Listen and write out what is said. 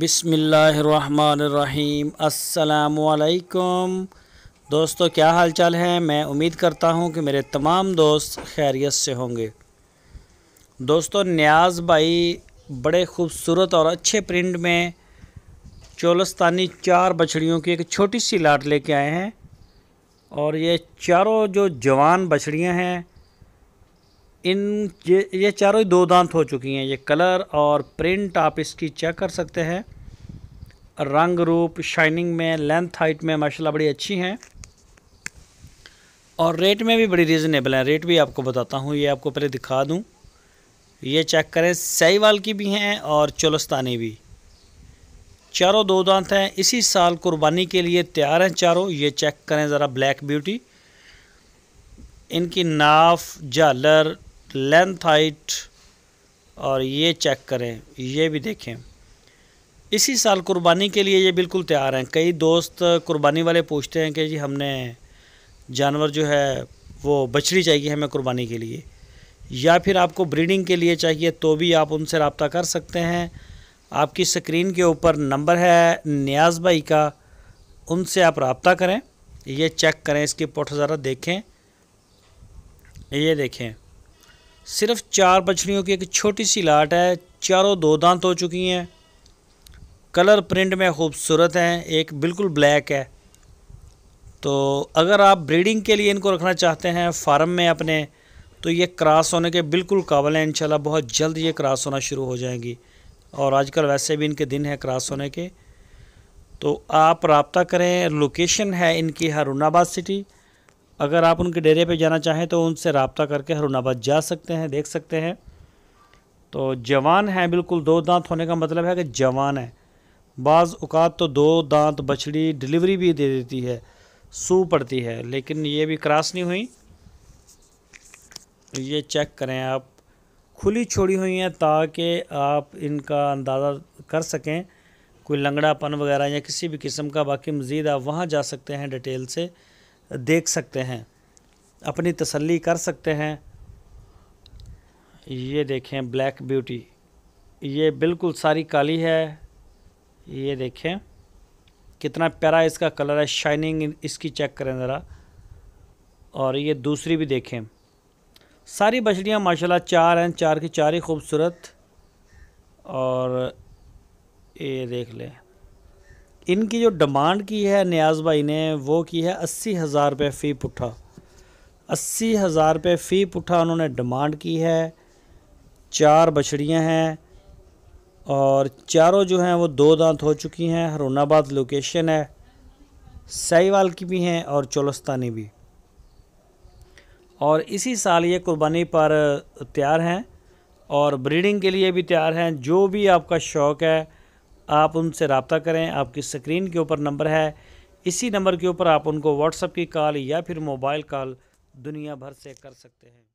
बिस्मिल्लाहिर्रहमानिर्रहीम। अस्सलामुअलैकुम दोस्तों, क्या हाल चाल है। मैं उम्मीद करता हूं कि मेरे तमाम दोस्त खैरियत से होंगे। दोस्तों, नियाज़ भाई बड़े खूबसूरत और अच्छे प्रिंट में चोलस्तानी 4 बछड़ियों की एक छोटी सी लाट लेके आए हैं। और ये चारों जो जवान बछड़ियां हैं, ये चारों ही 2 दांत हो चुकी हैं। ये कलर और प्रिंट आप इसकी चेक कर सकते हैं। रंग रूप, शाइनिंग में, लेंथ हाइट में माशाल्लाह बड़ी अच्छी हैं और रेट में भी बड़ी रीज़नेबल है। रेट भी आपको बताता हूँ, ये आपको पहले दिखा दूँ। ये चेक करें, साहिवाल की भी हैं और चोलस्तानी भी। चारों 2 दांत हैं, इसी साल कुर्बानी के लिए तैयार हैं चारों। ये चेक करें ज़रा ब्लैक ब्यूटी, इनकी नाफ, झालर, लेंथ हाइट, और ये चेक करें, ये भी देखें। इसी साल कुर्बानी के लिए ये बिल्कुल तैयार हैं। कई दोस्त कुर्बानी वाले पूछते हैं कि जी हमने जानवर जो है वो बछड़ी चाहिए हमें कुर्बानी के लिए, या फिर आपको ब्रीडिंग के लिए चाहिए, तो भी आप उनसे रब्ता कर सकते हैं। आपकी स्क्रीन के ऊपर नंबर है नियाज़ भाई का, उनसे आप रब्ता करें। ये चेक करें, इसकी पुठ ज़रा देखें, ये देखें। सिर्फ 4 बछड़ियों की एक छोटी सी लाट है। चारों 2 दांत हो चुकी हैं। कलर प्रिंट में खूबसूरत हैं, एक बिल्कुल ब्लैक है। तो अगर आप ब्रीडिंग के लिए इनको रखना चाहते हैं फार्म में अपने, तो ये क्रॉस होने के बिल्कुल काबिल हैं। इंशाल्लाह बहुत जल्द ये क्रॉस होना शुरू हो जाएंगी, और आजकल वैसे भी इनके दिन हैं क्रॉस होने के। तो आप रब्ता करें। लोकेशन है इनकी हारूनाबाद सिटी। अगर आप उनके डेरे पे जाना चाहें तो उनसे रब्ता करके हारूनाबाद जा सकते हैं, देख सकते हैं। तो जवान हैं बिल्कुल। 2 दांत होने का मतलब है कि जवान है। बाज़ औक़ात तो 2 दांत बछड़ी डिलीवरी भी दे देती है, सू पड़ती है, लेकिन ये भी क्रॉस नहीं हुई। ये चेक करें आप, खुली छोड़ी हुई हैं ताकि आप इनका अंदाज़ा कर सकें कोई लंगड़ापन वगैरह या किसी भी किस्म का। बाकी मज़ीद आप वहाँ जा सकते हैं, डिटेल से देख सकते हैं, अपनी तसल्ली कर सकते हैं। ये देखें ब्लैक ब्यूटी, ये बिल्कुल सारी काली है। ये देखें कितना प्यारा इसका कलर है, शाइनिंग इसकी चेक करें ज़रा। और ये दूसरी भी देखें। सारी बछड़ियाँ माशाल्लाह 4 हैं, 4 की 4 ही खूबसूरत। और ये देख लें, इनकी जो डिमांड की है नियाज़ भाई ने, वो की है 80,000 रुपये फ़ी पुट्ठा। 80,000 रुपये फ़ी पुट्ठा उन्होंने डिमांड की है। 4 बछड़ियाँ हैं और चारों जो हैं वो 2 दांत हो चुकी हैं। हारूनाबाद लोकेशन है। साहिवाल की भी हैं और चोलस्तानी भी, और इसी साल ये कुर्बानी पर तैयार हैं और ब्रीडिंग के लिए भी तैयार हैं। जो भी आपका शौक़ है आप उनसे रब्ता करें। आपकी स्क्रीन के ऊपर नंबर है, इसी नंबर के ऊपर आप उनको व्हाट्सएप की कॉल या फिर मोबाइल कॉल दुनिया भर से कर सकते हैं।